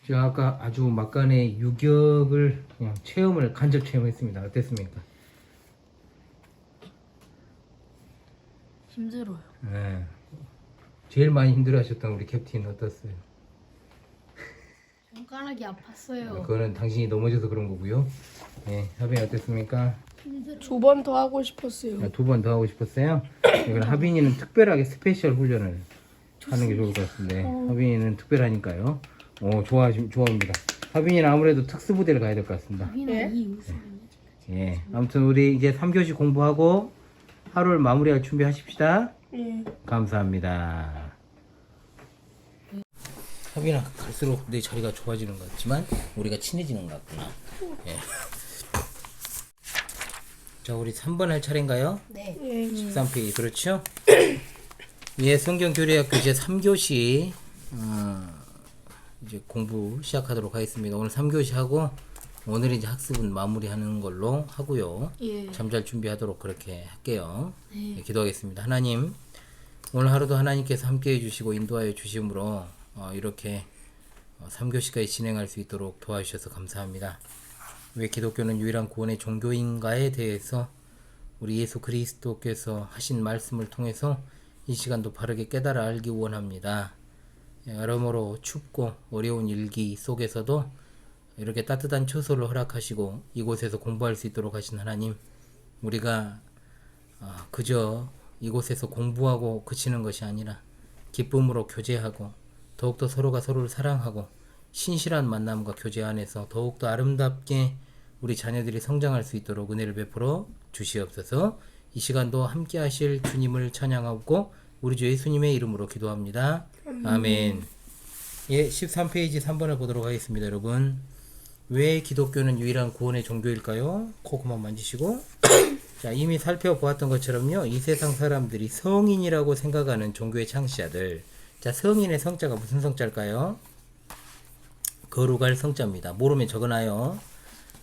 제가 아까 아주 막간의 유격을 그냥 체험을 간접 체험했습니다. 어땠습니까? 힘들어요. 네. 제일 많이 힘들어하셨던 우리 캡틴 어떻어요? 손가락이 아팠어요. 그거는 당신이 넘어져서 그런 거고요. 네, 하빈이 어땠습니까? 두 번 더 하고 싶었어요. 2번 더 하고 싶었어요? 이건 하빈이는 특별하게 스페셜 훈련을 하는 게 좋을 것 같은데 하빈이는 특별하니까요. 좋아합니다. 하빈이는 아무래도 특수부대를 가야 될 것 같습니다. 예? 이 웃음. 예, 아무튼 우리 이제 3교시 공부하고 하루를 마무리할 준비하십시다. 예. 감사합니다. 하빈아, 갈수록 내 자리가 좋아지는 것 같지만 우리가 친해지는 것 같구나. 예. 자, 우리 3번 할 차례인가요? 네. 예. 13페이지 그렇죠? 예, 성경교리학교 이제 3교시 이제 공부 시작하도록 하겠습니다. 오늘 3교시 하고 오늘 이제 학습은 마무리하는 걸로 하고요. 예. 잠잘 준비하도록 그렇게 할게요. 네. 예, 기도하겠습니다. 하나님, 오늘 하루도 하나님께서 함께 해주시고 인도하여 주심으로 이렇게 3교시까지 진행할 수 있도록 도와주셔서 감사합니다. 왜 기독교는 유일한 구원의 종교인가에 대해서 우리 예수 그리스도께서 하신 말씀을 통해서 이 시간도 바르게 깨달아 알기 원합니다. 여러모로 춥고 어려운 일기 속에서도 이렇게 따뜻한 처소를 허락하시고 이곳에서 공부할 수 있도록 하신 하나님, 우리가 그저 이곳에서 공부하고 그치는 것이 아니라 기쁨으로 교제하고 더욱더 서로가 서로를 사랑하고 신실한 만남과 교제 안에서 더욱더 아름답게 우리 자녀들이 성장할 수 있도록 은혜를 베풀어 주시옵소서. 이 시간도 함께 하실 주님을 찬양하고 우리 주 예수님의 이름으로 기도합니다. 아멘. 예, 13페이지 3번을 보도록 하겠습니다. 여러분, 왜 기독교는 유일한 구원의 종교일까요? 코 그만 만지시고. 자, 이미 살펴보았던 것처럼요, 이 세상 사람들이 성인이라고 생각하는 종교의 창시자들. 자, 성인의 성자가 무슨 성자일까요? 거룩할 성자입니다. 모르면 적어놔요.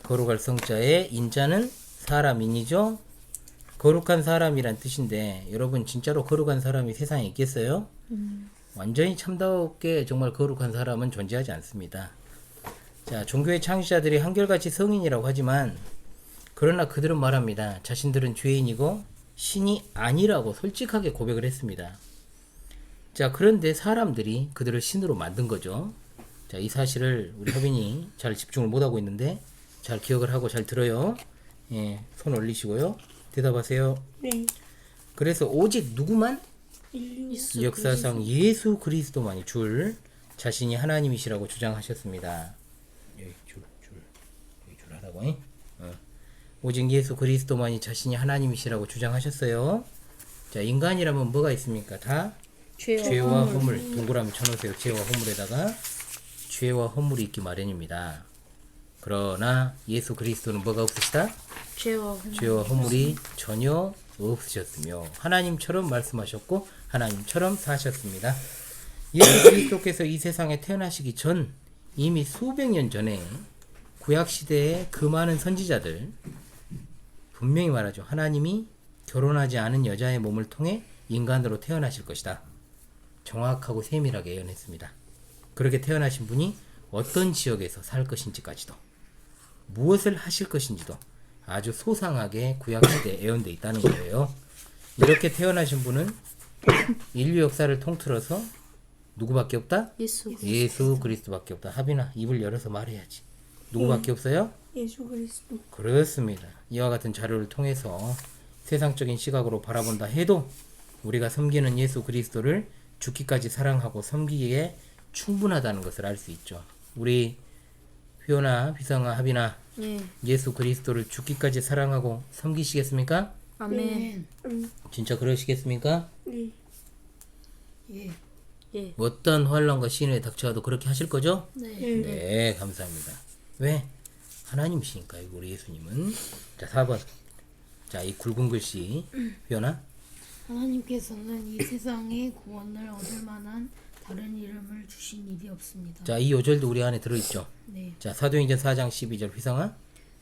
거룩할 성자의 인자는 사람인이죠. 거룩한 사람이란 뜻인데 여러분, 진짜로 거룩한 사람이 세상에 있겠어요? 완전히 참다웠게 정말 거룩한 사람은 존재하지 않습니다. 자, 종교의 창시자들이 한결같이 성인이라고 하지만 그러나 그들은 말합니다. 자신들은 죄인이고 신이 아니라고 솔직하게 고백을 했습니다. 자, 그런데 사람들이 그들을 신으로 만든 거죠. 자, 이 사실을 우리 하빈이 잘 집중을 못하고 있는데 잘 기억을 하고 잘 들어요. 예, 손 올리시고요. 대답하세요. 네. 그래서 오직 누구만? 인류. 이 역사상 예수 그리스도만이 줄 자신이 하나님이시라고 주장하셨습니다. 여기 여기 줄 하라고. 오직 예수 그리스도만이 자신이 하나님이시라고 주장하셨어요. 자, 인간이라면 뭐가 있습니까? 다 죄와 허물. 동그라미 쳐놓으세요. 죄와 허물에다가 죄와 허물이 있기 마련입니다. 그러나 예수 그리스도는 뭐가 없으시다? 죄와 허물이 전혀 없으셨으며 하나님처럼 말씀하셨고 하나님처럼 사셨습니다. 예수 그리스도께서 이 세상에 태어나시기 전 이미 수백 년 전에 구약시대의 그 많은 선지자들 분명히 말하죠. 하나님이 결혼하지 않은 여자의 몸을 통해 인간으로 태어나실 것이다. 정확하고 세밀하게 예언했습니다. 그렇게 태어나신 분이 어떤 지역에서 살 것인지까지도, 무엇을 하실 것인지도 아주 소상하게 구약시대에 예언되어 있다는 거예요. 이렇게 태어나신 분은 인류 역사를 통틀어서 누구밖에 없다? 예수 그리스도밖에 없다. 하빈아, 입을 열어서 말해야지. 누구밖에 없어요? 예수 그리스도. 그렇습니다. 이와 같은 자료를 통해서 세상적인 시각으로 바라본다 해도 우리가 섬기는 예수 그리스도를 죽기까지 사랑하고 섬기기에 충분하다는 것을 알 수 있죠. 우리 휘연아, 휘성아, 하빈아, 예수 그리스도를 죽기까지 사랑하고 섬기시겠습니까? 아멘. 진짜 그러시겠습니까? 네. 예. 어떤 환란과 시련에 닥쳐도 그렇게 하실 거죠? 네. 네, 감사합니다. 왜? 하나님이시니까요, 우리 예수님은. 자, 4번. 자, 이 굵은 글씨 휘연아. 하나님께서는 이 세상에 구원을 얻을 만한 다른 이름을 주신 일이 없습니다. 자, 이 요절도 우리 안에 들어있죠. 네. 자, 사도행전 4장 12절 휘성아.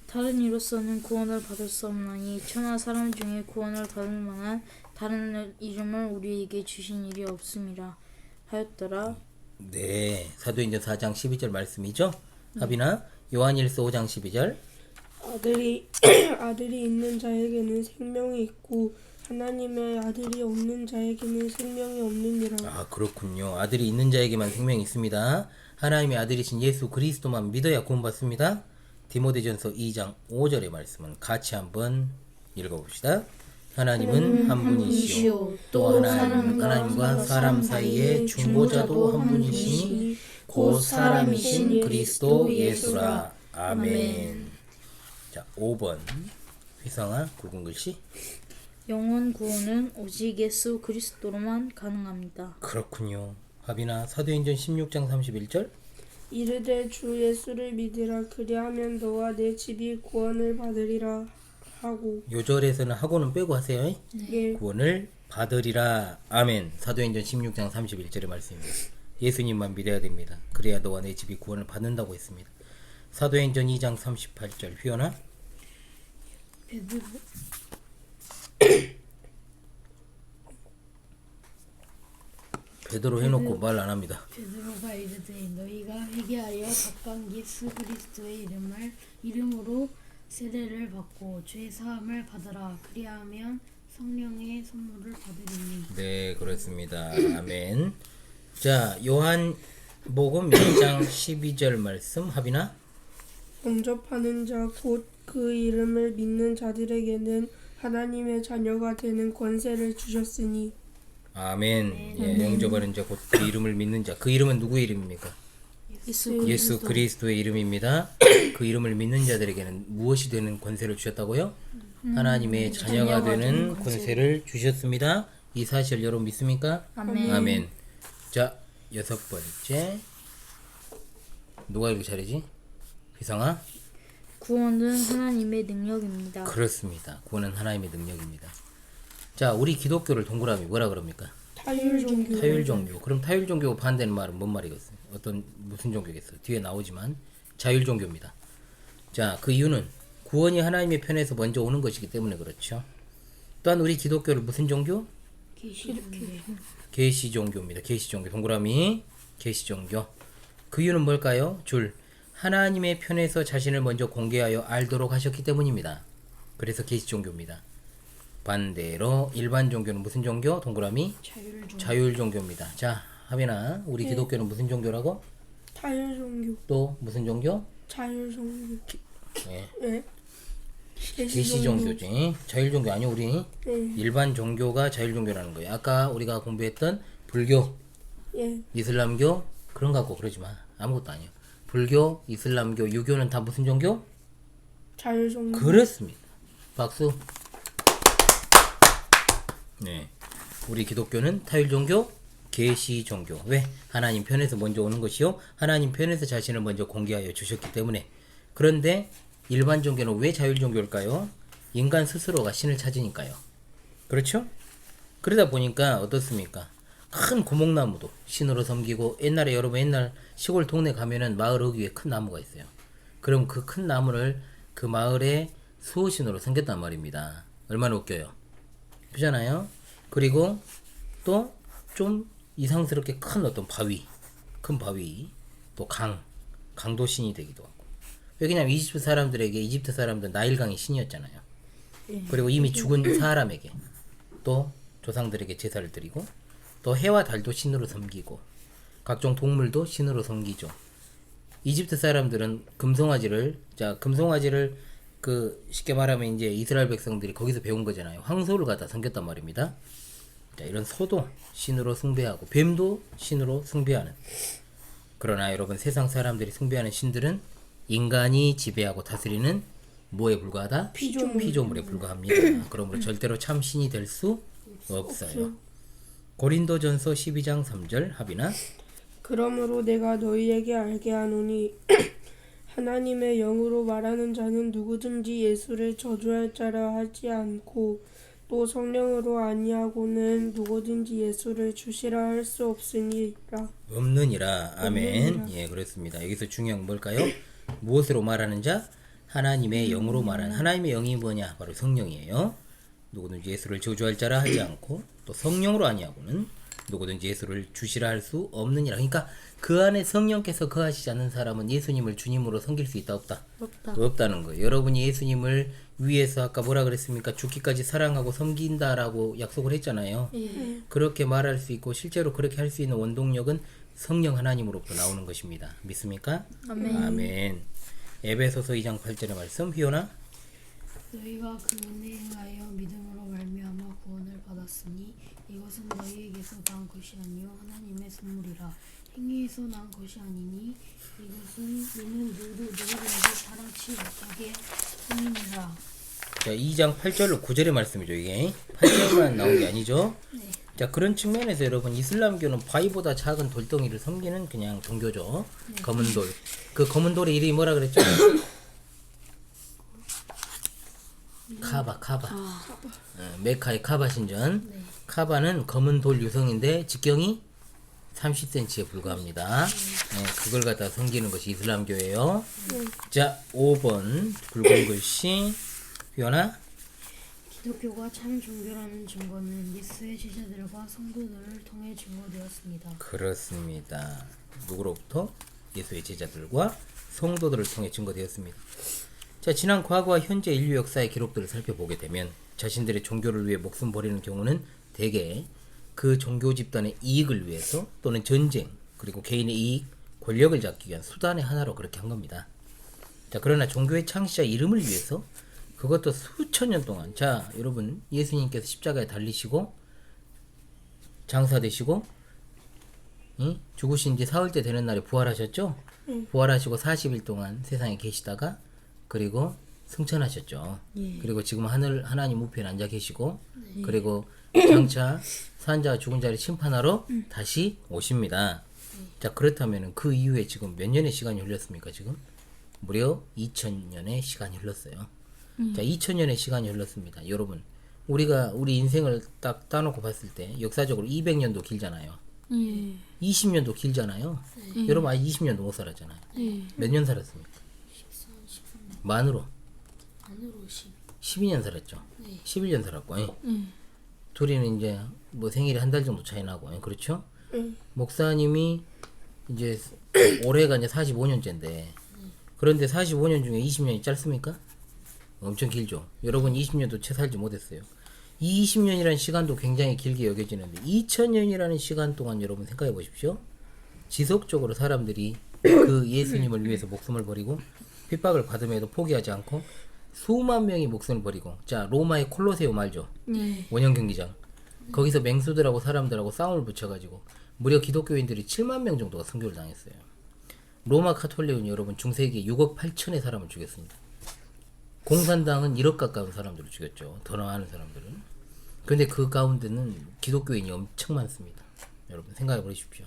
다른 이로서는 구원을 받을 수 없나니 천하 사람 중에 구원을 받을 만한 다른 이름을 우리에게 주신 일이 없음이라 하였더라. 네, 사도행전 4장 12절 말씀이죠. 하빈아, 요한일서 5장 12절. 아들이 있는 자에게는 생명이 있고 하나님의 아들이 없는 자에게는 생명이 없느니라. 아, 그렇군요. 아들이 있는 자에게만 생명이 있습니다. 하나님의 아들이신 예수 그리스도만 믿어야 구원받습니다. 디모데전서 2장 5절의 말씀은 같이 한번 읽어봅시다. 하나님은 한 분이시요 또 하나님과 사람 사이의 중보자도 한 분이시니 곧 사람이신 그리스도 예수라. 아멘. 자, 5번 휘성아 굵은 글씨. 영원 구원은 오직 예수 그리스도로만 가능합니다. 그렇군요. 하빈아 사도행전 16장 31절. 이르되 주 예수를 믿으라 그리하면 너와 내 집이 구원을 받으리라 하고. 요절에서는 하고는 빼고 하세요. 예. 구원을 받으리라. 아멘. 사도행전 16장 31절의 말씀입니다. 예수님만 믿어야 됩니다. 그래야 너와 내 집이 구원을 받는다고 했습니다. 사도행전 2장 38절 휘연아. 베드로 베드로 해놓고 말 안 합니다. 베드로가 이르되 너희가 회개하여 각각 예수 그리스도의 이름으로 세례를 받고 죄 사함을 받으라. 그리하면 성령의 선물을 받으리니. 네, 그렇습니다. 아멘. 자, 요한복음 1장 12절 말씀 하빈아. 영접하는 자 곧 그 이름을 믿는 자들에게는 하나님의 자녀가 되는 권세를 주셨으니. 아멘. 예, 영접하는 자 곧 그 이름을 믿는 자. 그 이름은 누구의 이름입니까? 예수 그리스도의 이름입니다. 그 이름을 믿는 자들에게는 무엇이 되는 권세를 주셨다고요? 하나님의 자녀가 되는 권세를 주셨습니다. 이 사실 여러분 믿습니까? 아멘. 아멘. 자, 6번째. 누가 이렇게 잘하지? 휘성아? 구원은 하나님의 능력입니다. 그렇습니다. 구원은 하나님의 능력입니다. 자, 우리 기독교를 동그라미 뭐라 그럽니까? 타율종교. 타율종교. 그럼 타율종교 반대는 말은 뭔 말이겠어요? 무슨 종교겠어요? 뒤에 나오지만 자율종교입니다. 자, 그 이유는 구원이 하나님의 편에서 먼저 오는 것이기 때문에 그렇죠. 또한 우리 기독교를 무슨 종교? 계시종교입니다. 계시종교. 동그라미 계시종교. 그 이유는 뭘까요? 줄. 하나님의 편에서 자신을 먼저 공개하여 알도록 하셨기 때문입니다. 그래서 계시종교입니다. 반대로 일반 종교는 무슨 종교? 동그라미 자율종교입니다. 자, 하빈아, 우리 기독교는 무슨 종교라고? 타율종교. 또 무슨 종교? 자율종교. 예. 예. 계시종교지. 자율종교 아니요, 우리 예. 일반 종교가 자율종교라는 거예요. 아까 우리가 공부했던 불교, 예. 이슬람교 그런 거 갖고 그러지 마. 아무것도 아니에요. 불교, 이슬람교, 유교는 다 무슨 종교? 자율종교. 그렇습니다. 박수. 네, 우리 기독교는 타율종교, 계시종교. 왜? 하나님 편에서 먼저 오는 것이요, 하나님 편에서 자신을 먼저 공개하여 주셨기 때문에. 그런데 일반 종교는 왜 자율종교일까요? 인간 스스로가 신을 찾으니까요. 그렇죠? 그러다 보니까 어떻습니까? 큰 고목나무도 신으로 섬기고, 옛날에 여러분 옛날 시골 동네 가면은 마을 어귀에 큰 나무가 있어요. 그럼 그 큰 나무를 그 마을의 수호신으로 섬겼단 말입니다. 얼마나 웃겨요. 그잖아요. 그리고 또 좀 이상스럽게 큰 어떤 바위, 큰 바위, 또 강도 신이 되기도 하고. 왜냐면 이집트 사람들은 나일강이 신이었잖아요. 그리고 이미 죽은 사람에게 또 조상들에게 제사를 드리고, 또 해와 달도 신으로 섬기고, 각종 동물도 신으로 섬기죠. 이집트 사람들은 금송아지를 그 쉽게 말하면 이제 이스라엘 백성들이 거기서 배운 거잖아요. 황소를 갖다 섬겼단 말입니다. 자, 이런 소도 신으로 숭배하고 뱀도 신으로 숭배하는. 그러나 여러분, 세상 사람들이 숭배하는 신들은 인간이 지배하고 다스리는 뭐에 불과하다? 피조물에 불과합니다. 그러므로 절대로 참 신이 될 수 없어요. 고린도전서 12장 3절 하빈아. 그러므로 내가 너희에게 알게 하노니 하나님의 영으로 말하는 자는 누구든지 예수를 저주할 자라 하지 않고, 또 성령으로 아니하고는 누구든지 예수를 주시라 할 수 없으니라. 없느니라. 아멘. 예, 그렇습니다. 여기서 중요한 건 뭘까요? 무엇으로 말하는 자? 하나님의 영으로 말하는. 하나님의 영이 뭐냐? 바로 성령이에요. 누구든지 예수를 저주할 자라 하지 않고, 또 성령으로 아니하고는 누구든지 예수를 주시라 할 수 없느니라. 그러니까 그 안에 성령께서 거하시지 않는 사람은 예수님을 주님으로 섬길 수 있다 없다? 없다는 거예요. 여러분이 예수님을 위해서 아까 뭐라 그랬습니까? 죽기까지 사랑하고 섬긴다라고 약속을 했잖아요. 그렇게 말할 수 있고 실제로 그렇게 할 수 있는 원동력은 성령 하나님으로부터 나오는 것입니다. 믿습니까? 아멘. 에베소서 2장 8절의 말씀 휘원아. 너희가 그 은혜에 의하여 믿음으로 말미암아 구원을 받았으니 이것은 너희에게서 난 것이 아니요 하나님의 선물이라. 행위에서 난 것이 아니니 이것은 너는 누구든지 타락치 못하게 함이니라. 자, 2장 8절로 9절의 말씀이죠. 이게 8절만 나온 게 아니죠. 자, 그런 측면에서 여러분 이슬람교는 바위보다 작은 돌덩이를 섬기는 그냥 종교죠. 검은 돌. 그 검은 돌의 이름이 뭐라 그랬죠? 카바. 메카의 카바 신전. 카바는 검은 돌 유성인데 직경이 30cm에 불과합니다. 그걸 갖다 섬기는 것이 이슬람교예요. 자, 5번 굵은 글씨 휘원아. 기독교가 참 종교라는 증거는 예수의 제자들과 성도들을 통해 증거되었습니다. 그렇습니다. 누구로부터? 예수의 제자들과 성도들을 통해 증거되었습니다. 자, 지난 과거와 현재 인류 역사의 기록들을 살펴보게 되면 자신들의 종교를 위해 목숨 버리는 경우는 대개 그 종교 집단의 이익을 위해서 또는 전쟁 그리고 개인의 이익, 권력을 잡기 위한 수단의 하나로 그렇게 한 겁니다. 자, 그러나 종교의 창시자 이름을 위해서 그것도 수천 년 동안, 자 여러분 예수님께서 십자가에 달리시고 장사되시고 죽으신 지 사흘째 되는 날에 부활하셨죠? 부활하시고 40일 동안 세상에 계시다가 그리고 승천하셨죠. 그리고 지금 하나님 우편에 앉아 계시고 그리고 장차 산자와 죽은 자를 심판하러 다시 오십니다. 자, 그렇다면 그 이후에 지금 몇 년의 시간이 흘렀습니까? 지금 무려 2000년의 시간이 흘렀어요. 자, 2000년의 시간이 흘렀습니다. 여러분, 우리 인생을 딱 따놓고 봤을 때 역사적으로 200년도 길잖아요. 20년도 길잖아요. 여러분 아직 20년도 못 살았잖아요. 몇 년 살았습니까? 만으로 12년 살았죠. 11년 살았고, 둘이는 이제 뭐 생일이 한 달 정도 차이 나고, 그렇죠? 목사님이 이제 올해가 이제 45년째인데, 그런데 45년 중에 20년이 짧습니까? 엄청 길죠. 여러분 20년도 채 살지 못했어요. 이 20년이라는 시간도 굉장히 길게 여겨지는데 2000년이라는 시간 동안 여러분 생각해 보십시오. 지속적으로 사람들이 그 예수님을 위해서 목숨을 버리고 핍박을 받음에도 포기하지 않고 수만 명이 목숨을 버리고, 자 로마의 콜로세움 알죠? 원형 경기장. 거기서 맹수들하고 사람들하고 싸움을 붙여가지고 무려 기독교인들이 7만 명 정도가 순교를 당했어요. 로마 카톨릭은 여러분 중세기에 6억 8천의 사람을 죽였습니다. 공산당은 1억 가까운 사람들을 죽였죠. 더 많은 사람들은. 근데 그 가운데는 기독교인이 엄청 많습니다. 여러분 생각해 보십시오.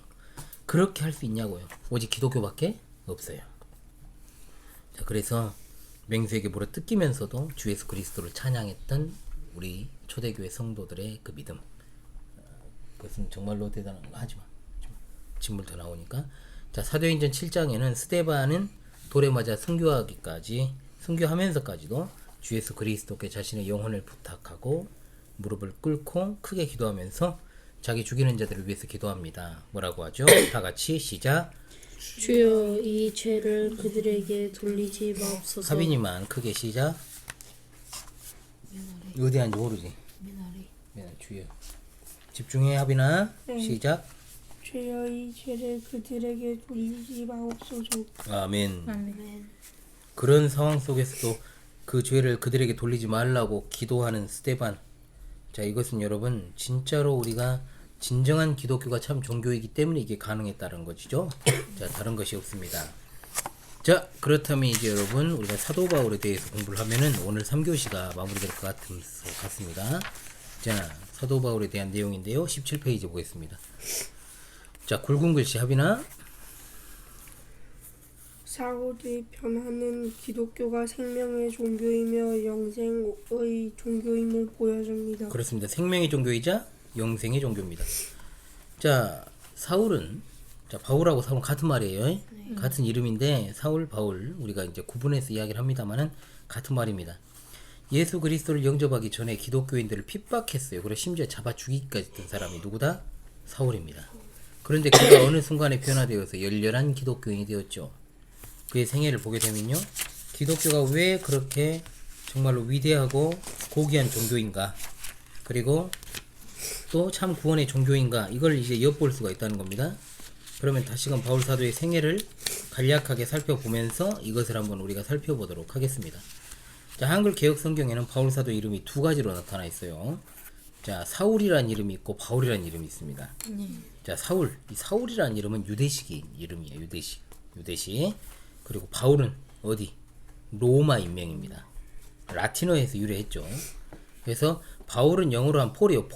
그렇게 할 수 있냐고요. 오직 기독교밖에 없어요. 자, 그래서 맹수에게 물어 뜯기면서도 주 예수 그리스도를 찬양했던 우리 초대교회 성도들의 그 믿음, 그것은 정말로 대단한 거. 하지마, 진물 더 나오니까. 자, 사도행전 7장에는 스데반은 돌에 맞아 순교하면서까지도 주 예수 그리스도께 자신의 영혼을 부탁하고 무릎을 꿇고 크게 기도하면서 자기 죽이는 자들을 위해서 기도합니다. 뭐라고 하죠? 다 같이 시작. 주여 이 죄를 그들에게 돌리지 마옵소서. 하빈이만 크게 시작. 어디 앉지 모르지? 주여. 집중해 하빈아. 시작. 주여 이 죄를 그들에게 돌리지 마옵소서. 아멘. 그런 상황 속에서도 그 죄를 그들에게 돌리지 말라고 기도하는 스데반. 자, 이것은 여러분 진짜로 우리가 진정한 기독교가 참 종교이기 때문에 이게 가능했다는 것이죠. 자, 다른 것이 없습니다. 자, 그렇다면 이제 여러분 우리가 사도 바울에 대해서 공부를 하면은 오늘 3교시가 마무리될 것 같습니다. 자, 사도 바울에 대한 내용인데요. 17페이지 보겠습니다. 자, 굵은 글씨 하빈아. 사울이 변하는 기독교가 생명의 종교이며 영생의 종교임을 보여줍니다. 그렇습니다. 생명의 종교이자 영생의 종교입니다. 자, 사울은, 자, 바울하고 사울은 같은 말이에요. 같은 이름인데 사울, 바울 우리가 이제 구분해서 이야기를 합니다만은 같은 말입니다. 예수 그리스도를 영접하기 전에 기독교인들을 핍박했어요. 그리고 심지어 잡아 죽이기까지 했던 사람이 누구다? 사울입니다. 그런데 그가 어느 순간에 변화되어서 열렬한 기독교인이 되었죠. 그의 생애를 보게 되면요, 기독교가 왜 그렇게 정말로 위대하고 고귀한 종교인가, 그리고 또 참 구원의 종교인가, 이걸 이제 엿볼 수가 있다는 겁니다. 그러면 다시금 바울 사도의 생애를 간략하게 살펴보면서 이것을 한번 우리가 살펴보도록 하겠습니다. 자, 한글 개혁 성경에는 바울 사도 이름이 두 가지로 나타나 있어요. 자, 사울이라는 이름이 있고 바울이라는 이름이 있습니다. 자, 사울, 이 사울이라는 이름은 유대식 이름이에요. 유대식. 그리고 바울은 어디? 로마 인명입니다. 라틴어에서 유래했죠. 그래서 바울은 영어로 한 폴이요,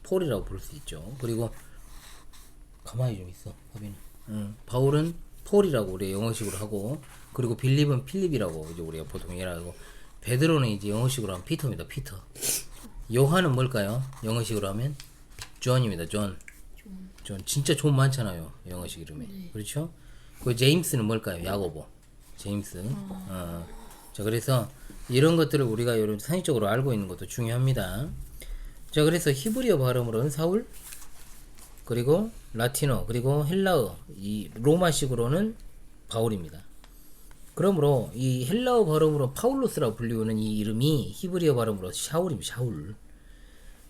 폴이라고 부를 수 있죠. 그리고 가만히 좀 있어, 하빈. 바울은 폴이라고 우리 영어식으로 하고, 그리고 빌립은 필립이라고 이제 우리가 보통 얘기하고, 베드로는 이제 영어식으로 하면 피터입니다. 피터. 요한은 뭘까요? 영어식으로 하면 존입니다. 존. 진짜 존 많잖아요, 영어식 이름에. 그렇죠? 그 제임스는 뭘까요? 야고보. 제임스. 자, 그래서 이런 것들을 우리가 이런 상식적으로 알고 있는 것도 중요합니다. 자, 그래서 히브리어 발음으로는 사울, 그리고 라틴어, 그리고 헬라어, 이 로마식으로는 바울입니다. 그러므로 이 헬라어 발음으로 파울로스라고 불리우는 이 이름이 히브리어 발음으로 샤울입니다. 샤울.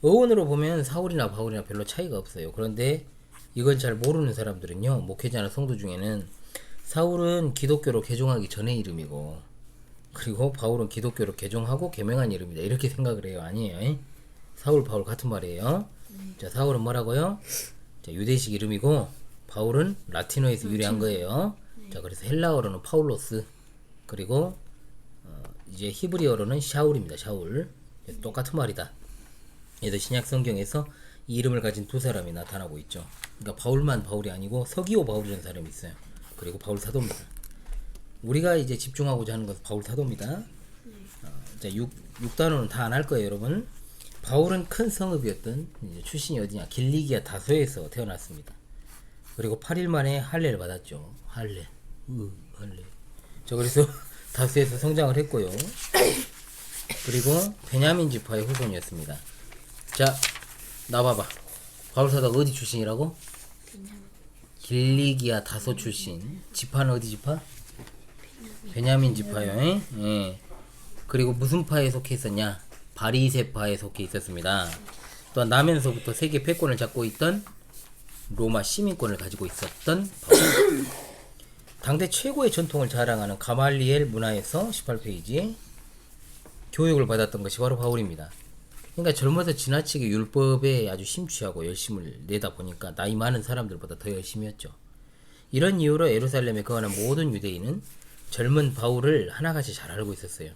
어원으로 보면 사울이나 바울이나 별로 차이가 없어요. 그런데 이건 잘 모르는 사람들은요, 목회자나 성도 중에는 사울은 기독교로 개종하기 전의 이름이고, 그리고 바울은 기독교로 개종하고 개명한 이름이다, 이렇게 생각을 해요. 아니에요. 사울, 바울 같은 말이에요. 자, 사울은 뭐라고요? 자, 유대식 이름이고, 바울은 라틴어에서 유래한 거예요. 자, 그래서 헬라어로는 파울로스, 그리고 이제 히브리어로는 샤울입니다. 샤울. 똑같은 말이다. 얘도 신약 성경에서 이 이름을 가진 두 사람이 나타나고 있죠. 그러니까 바울만 바울이 아니고 서기오 바울이라는 사람이 있어요. 그리고 바울 사도입니다. 우리가 이제 집중하고자 하는 것은 바울 사도입니다. 자, 6단원은 다 안 할 거예요, 여러분. 바울은 큰 성읍이었던, 출신이 어디냐, 길리기아 다소에서 태어났습니다. 그리고 8일 만에 할례를 받았죠. 할례. 자, 그래서 다소에서 성장을 했고요. 그리고 베냐민 지파의 후손이었습니다. 자, 나봐봐. 바울 사도가 어디 출신이라고? 길리기아 다소 출신. 지파는 어디 지파? 베냐민 지파요. 예. 그리고 무슨 파에 속해 있었냐? 바리새파에 속해 있었습니다. 또한 남에서부터 세계 패권을 잡고 있던 로마 시민권을 가지고 있었던 바울. 당대 최고의 전통을 자랑하는 가말리엘 문화에서 18페이지 교육을 받았던 것이 바로 바울입니다. 그러니까 젊어서 지나치게 율법에 아주 심취하고 열심을 내다 보니까 나이 많은 사람들보다 더 열심히 했죠. 이런 이유로 예루살렘에 거하는 모든 유대인은 젊은 바울을 하나같이 잘 알고 있었어요.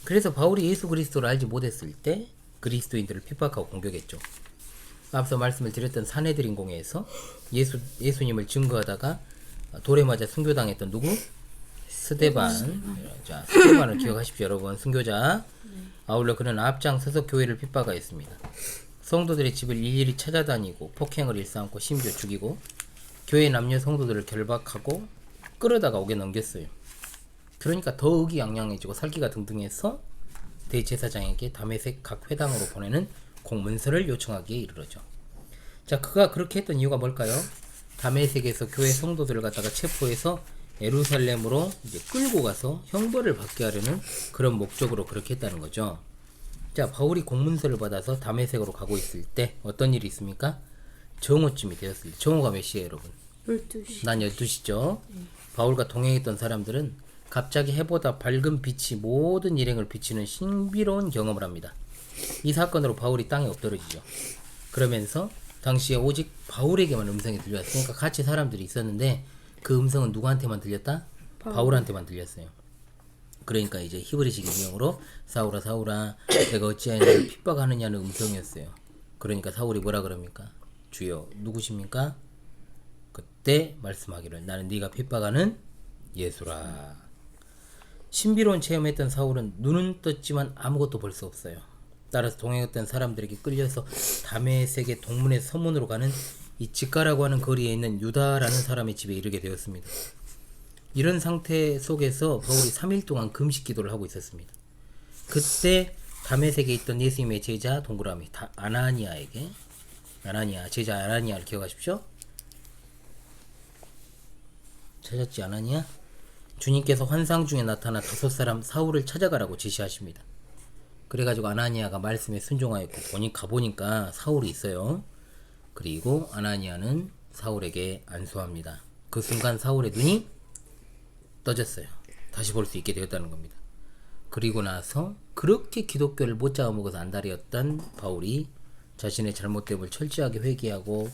그래서 바울이 예수 그리스도를 알지 못했을 때 그리스도인들을 핍박하고 공격했죠. 앞서 말씀을 드렸던 산헤드린 공회에서 예수님을 증거하다가 돌에 맞아 순교당했던 누구? 스데반. 자, 스데반을 기억하십시오, 여러분. 순교자. 아울러 그는 앞장서서 교회를 핍박하였습니다. 성도들의 집을 일일이 찾아다니고 폭행을 일삼고 심지어 죽이고 교회 남녀 성도들을 결박하고 끌어다가 옥에 넘겼어요. 그러니까 더 의기양양해지고 살기가 등등해서 대제사장에게 다메섹 각 회당으로 보내는 공문서를 요청하기에 이르러죠. 자, 그가 그렇게 했던 이유가 뭘까요? 다메섹에서 교회 성도들을 갖다가 체포해서 예루살렘으로 이제 끌고 가서 형벌을 받게 하려는 그런 목적으로 그렇게 했다는 거죠. 자, 바울이 공문서를 받아서 다메섹으로 가고 있을 때 어떤 일이 있습니까? 정오쯤이 되었을 때. 정오가 몇 시에요, 여러분? 12시. 난 12시죠. 바울과 동행했던 사람들은 갑자기 해보다 밝은 빛이 모든 일행을 비치는 신비로운 경험을 합니다. 이 사건으로 바울이 땅에 엎드러지죠. 그러면서 당시에 오직 바울에게만 음성이 들려왔으니까 같이 사람들이 있었는데 그 음성은 누구한테만 들렸다? 바울한테만 들렸어요. 그러니까 이제 히브리식 인명으로 사울아 사울아 내가 어찌하여 너를 핍박하느냐는 음성이었어요. 그러니까 사울이 뭐라 그럽니까? 주여 누구십니까? 그때 말씀하기를 나는 네가 핍박하는 예수라. 신비로운 체험했던 사울은 눈은 떴지만 아무것도 볼 수 없어요. 따라서 동행했던 사람들에게 끌려서 다메섹의 동문의 서문으로 가는 이 직가라고 하는 거리에 있는 유다라는 사람의 집에 이르게 되었습니다. 이런 상태 속에서 바울이 3일 동안 금식 기도를 하고 있었습니다. 그때 다메섹에 있던 예수님의 제자 동그라미 아나니아에게 아나니아, 제자 아나니아를 기억하십시오. 찾았지, 아나니아? 주님께서 환상 중에 나타나 5사람 사울을 찾아가라고 지시하십니다. 그래가지고 아나니아가 말씀에 순종하였고 가보니까 사울이 있어요. 그리고 아나니아는 사울에게 안수합니다. 그 순간 사울의 눈이 떠졌어요. 다시 볼 수 있게 되었다는 겁니다. 그리고 나서 그렇게 기독교를 못 잡아먹어서 안달이었던 바울이 자신의 잘못됨을 철저하게 회개하고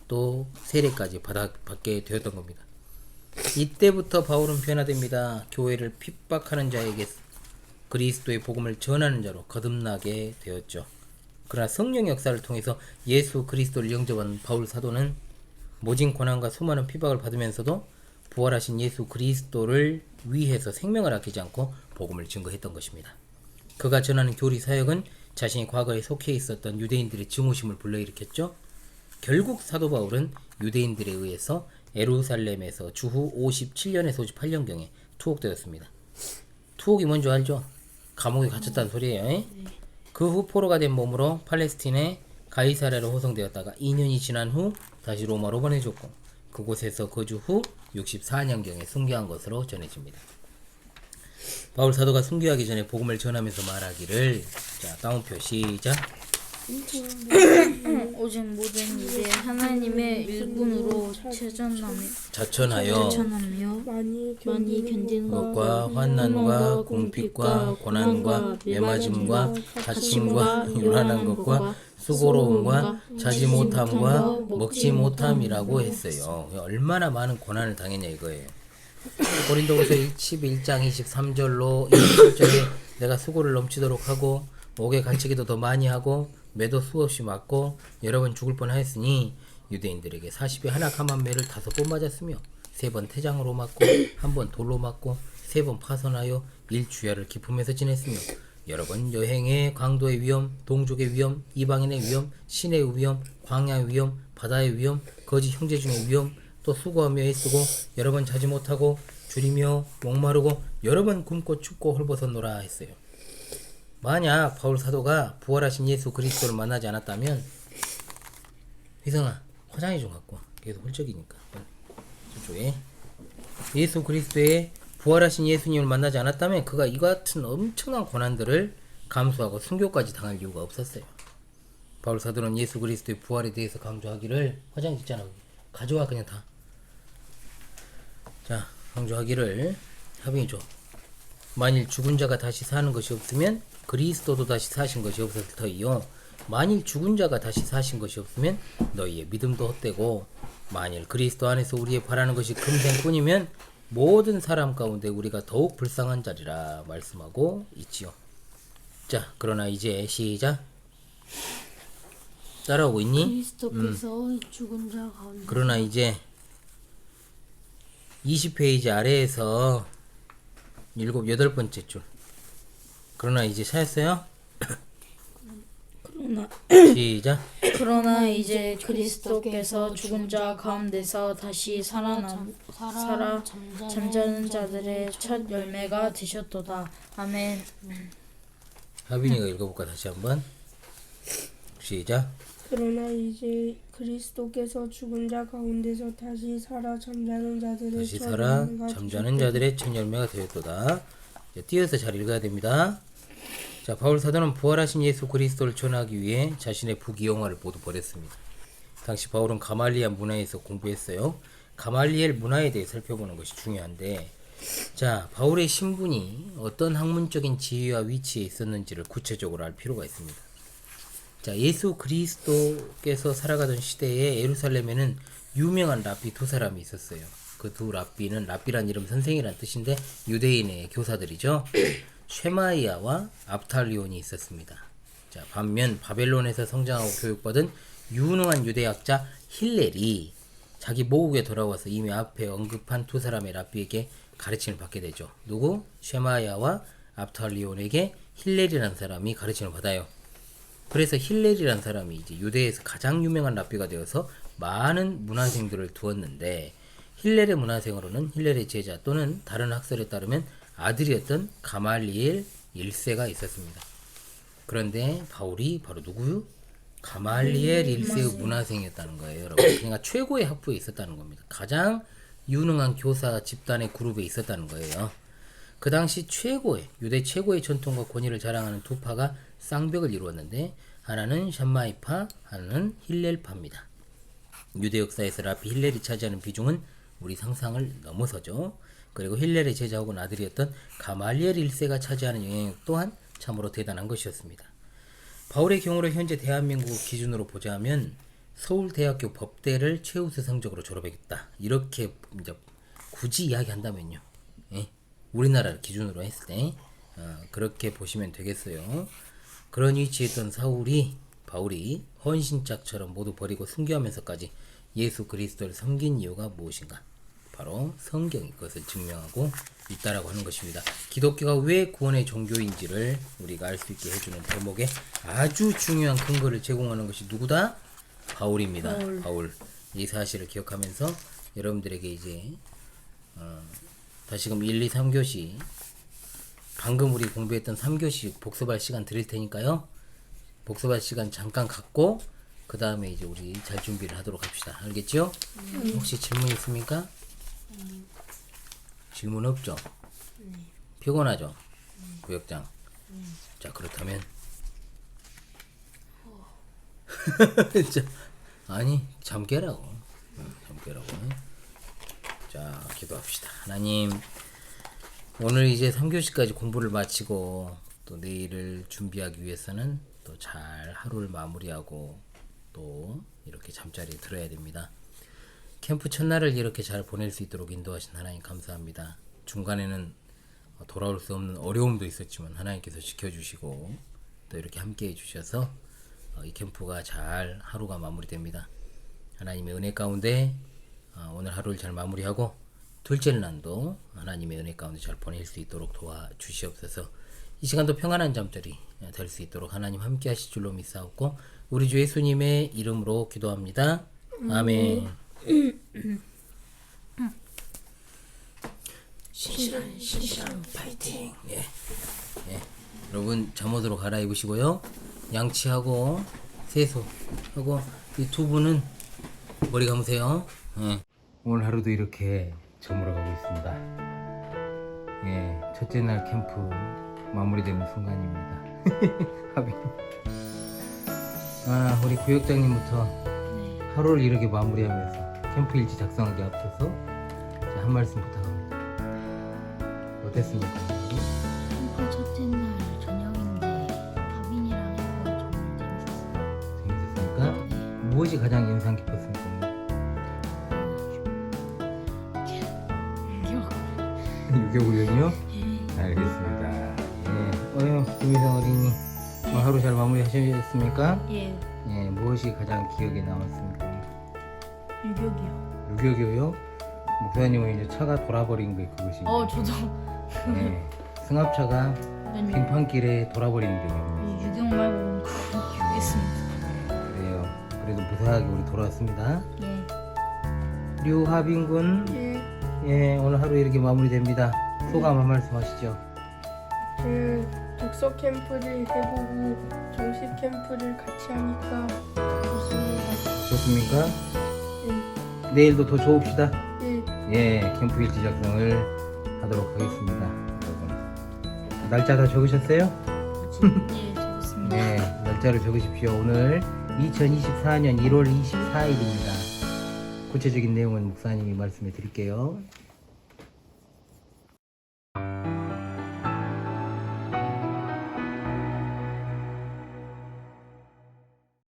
또 세례까지 받게 되었던 겁니다. 이때부터 바울은 변화됩니다. 교회를 핍박하는 자에게 그리스도의 복음을 전하는 자로 거듭나게 되었죠. 그러나 성령 역사를 통해서 예수 그리스도를 영접한 바울 사도는 모진 고난과 수많은 핍박을 받으면서도 부활하신 예수 그리스도를 위해서 생명을 아끼지 않고 복음을 증거했던 것입니다. 그가 전하는 교리 사역은 자신이 과거에 속해 있었던 유대인들의 증오심을 불러일으켰죠. 결국 사도 바울은 유대인들에 의해서 예루살렘에서 주후 57년에서 58년경에 투옥되었습니다. 투옥이 뭔지 알죠? 감옥에 갇혔다는 소리예요. 그 후 포로가 된 몸으로 팔레스틴의 가이사랴로 호송되었다가 2년이 지난 후 다시 로마로 보내졌고 그곳에서 거주 후 64년경에 순교한 것으로 전해집니다. 바울 사도가 순교하기 전에 복음을 전하면서 말하기를, 자 다운표 시작. 오직 모든 일에 하나님의 일분으로 자천하여 많이 견디는 것과 환난과 궁핍과 고난과 매맞음과 다침과 요란한 것과 수고로움과 자지 못함과 먹지 못함이라고 했어요. 얼마나 많은 고난을 당했냐 이거예요. 고린도후서 11장 23절로 27절에 내가 수고를 넘치도록 하고 옥에 갇히기도 더 많이 하고 매도 수없이 맞고 여러 번 죽을 뻔하였으니 유대인들에게 40에 하나 감한 매를 5번 맞았으며 3번 태장으로 맞고 1번 돌로 맞고 3번 파선하여 일주야를 기품에서 지냈으며 여러 번 여행의 강도의 위험, 동족의 위험, 이방인의 위험, 시내의 위험, 광야의 위험, 바다의 위험, 거짓 형제 중의 위험, 또 수고하며 애쓰고 여러 번 자지 못하고 줄이며 목마르고 여러 번 굶고 춥고 헐벗었노라 했어요. 만약 바울 사도가 부활하신 예수 그리스도를 만나지 않았다면, 휘성아 화장이 좀 갖고 와. 계속 훌쩍이니까 저쪽에 예수 그리스도의 부활하신 예수님을 만나지 않았다면 그가 이 같은 엄청난 고난들을 감수하고 순교까지 당할 이유가 없었어요. 바울 사도는 예수 그리스도의 부활에 대해서 강조하기를, 화장 짓잖아 가져와 그냥 다. 자 강조하기를 하빈이 줘. 만일 죽은 자가 다시 사는 것이 없으면 그리스도도 다시 사신 것이 없을 터이요 만일 죽은 자가 다시 사신 것이 없으면 너희의 믿음도 헛되고 만일 그리스도 안에서 우리의 바라는 것이 금생뿐이면 모든 사람 가운데 우리가 더욱 불쌍한 자리라 말씀하고 있지요. 자 그러나 이제 시작. 따라오고 있니? 그리스도께서 죽은 자 가운데 그러나 이제 20페이지 아래에서 8번째 줄. 그러나 이제 찾았어요? 시작. 그러나 이제 그리스도께서 죽은 자 가운데서 다시 살아 잠자는 자들의 첫 열매가 되셨도다. 아멘. 하빈이가 읽어볼까 다시 한번. 시작. 그러나 이제 그리스도께서 죽은 자 가운데서 다시 살아 잠자는 자들의 첫 열매가 되었도다. 띄어서 잘 읽어야 됩니다. 자, 바울 사도는 부활하신 예수 그리스도를 전하기 위해 자신의 부귀영화를 모두 버렸습니다. 당시 바울은 가말리엘 문화에서 공부했어요. 가말리엘 문화에 대해 살펴보는 것이 중요한데, 자, 바울의 신분이 어떤 학문적인 지위와 위치에 있었는지를 구체적으로 알 필요가 있습니다. 자, 예수 그리스도께서 살아가던 시대에 예루살렘에는 유명한 랍비 2사람이 있었어요. 그 2랍비는, 랍비란 이름 선생이란 뜻인데 유대인의 교사들이죠. 쉐마이아와 압탈리온이 있었습니다. 자, 반면 바벨론에서 성장하고 교육받은 유능한 유대학자 힐렐이 자기 모국에 돌아와서 이미 앞에 언급한 2사람의 랍비에게 가르침을 받게 되죠. 누구? 쉐마이아와 압탈리온에게 힐렐이라는 사람이 가르침을 받아요. 그래서 힐렐이라는 사람이 이제 유대에서 가장 유명한 랍비가 되어서 많은 문화생들을 두었는데, 힐렐의 문화생으로는 힐렐의 제자 또는 다른 학설에 따르면 아들이었던 가말리엘 1세가 있었습니다. 그런데 바울이 바로 누구요? 가말리엘 1세의 문화생이었다는 거예요, 여러분. 그러니까 최고의 학부에 있었다는 겁니다. 가장 유능한 교사 집단의 그룹에 있었다는 거예요. 그 당시 유대 최고의 전통과 권위를 자랑하는 두 파가 쌍벽을 이루었는데 하나는 샴마이파, 하나는 힐렐파입니다. 유대 역사에서 라비 힐렐이 차지하는 비중은 우리 상상을 넘어서죠. 그리고 힐렐의 제자 혹은 아들이었던 가말리엘 1세가 차지하는 영향력 또한 참으로 대단한 것이었습니다. 바울의 경우로 현재 대한민국 기준으로 보자면 서울대학교 법대를 최우수 성적으로 졸업했다. 이렇게 이제 굳이 이야기한다면요. 예? 우리나라를 기준으로 했을 때 그렇게 보시면 되겠어요. 그런 위치에 있던 바울이 헌신짝처럼 모두 버리고 순교하면서까지 예수 그리스도를 섬긴 이유가 무엇인가? 바로 성경이 그것을 증명하고 있다라고 하는 것입니다. 기독교가 왜 구원의 종교인지를 우리가 알 수 있게 해주는 대목에 아주 중요한 근거를 제공하는 것이 누구다? 바울입니다. 바울. 이 사실을 기억하면서 여러분들에게 이제 다시금 1, 2, 3교시 방금 우리 공부했던 3교시 복습할 시간 드릴 테니까요. 복습할 시간 잠깐 갖고 그 다음에 이제 우리 잘 준비를 하도록 합시다. 알겠죠? 혹시 질문 있습니까? 질문 없죠? 피곤하죠? 구역장. 자, 그렇다면 자, 아니 잠 깨라고. 잠 깨라고. 자, 기도합시다. 하나님, 오늘 이제 3교시까지 공부를 마치고 또 내일을 준비하기 위해서는 또 잘 하루를 마무리하고 또 이렇게 잠자리에 들어야 됩니다. 캠프 첫날을 이렇게 잘 보낼 수 있도록 인도하신 하나님 감사합니다. 중간에는 돌아올 수 없는 어려움도 있었지만 하나님께서 지켜주시고 또 이렇게 함께 해주셔서 이 캠프가 잘 하루가 마무리됩니다. 하나님의 은혜 가운데 오늘 하루를 잘 마무리하고 둘째 날도 하나님의 은혜 가운데 잘 보낼 수 있도록 도와주시옵소서. 이 시간도 평안한 잠자리 될 수 있도록 하나님 함께 하실 줄로 믿사옵고 우리 주 예수님의 이름으로 기도합니다. 아멘. 신실한 파이팅. 예. 여러분 잠옷으로 갈아입으시고요. 양치하고 세수하고 이 두 분은 머리 감으세요. 예. 오늘 하루도 이렇게 저물어가고 있습니다. 예, 첫째 날 캠프 마무리되는 순간입니다. 하빈. 우리 구역장님부터 하루를 이렇게 마무리하면서 캠프 일지 작성하기 앞서서 한 말씀 부탁합니다. 어땠습니까? 캠프 첫째 날 저녁인데 다빈이랑 해서 정말 재밌었어요. 재밌었습니까? 무엇이 가장 인상 깊었습니까? 유교구역이요? 알겠습니다. 예. 김희성 어린이 하루 잘 마무리하셨습니까? 예. 예. 무엇이 가장 기억에 남았습니까? 유격이요. 유교교요? 목사님은 이제 차가 돌아버린 게 그것이. 저도 예. 승합차가 빙판길에 돌아버린 경우. 유격 말고 유격했습니다. 그래요. 그래도 무사하게 우리 돌아왔습니다. 예. 류하빈군. 예, 오늘 하루 이렇게 마무리됩니다. 소감 한 말씀 하시죠. 독서 캠프를 해보고 정식 캠프를 같이 하니까 좋습니다. 좋습니까? 예. 내일도 더 좋읍시다. 예. 예, 캠프 일지 작성을 하도록 하겠습니다. 여러분. 날짜 다 적으셨어요? 예, 적었습니다. 네, 날짜를 적으십시오. 오늘 2024년 1월 24일입니다. 구체적인 내용은 목사님이 말씀해 드릴게요.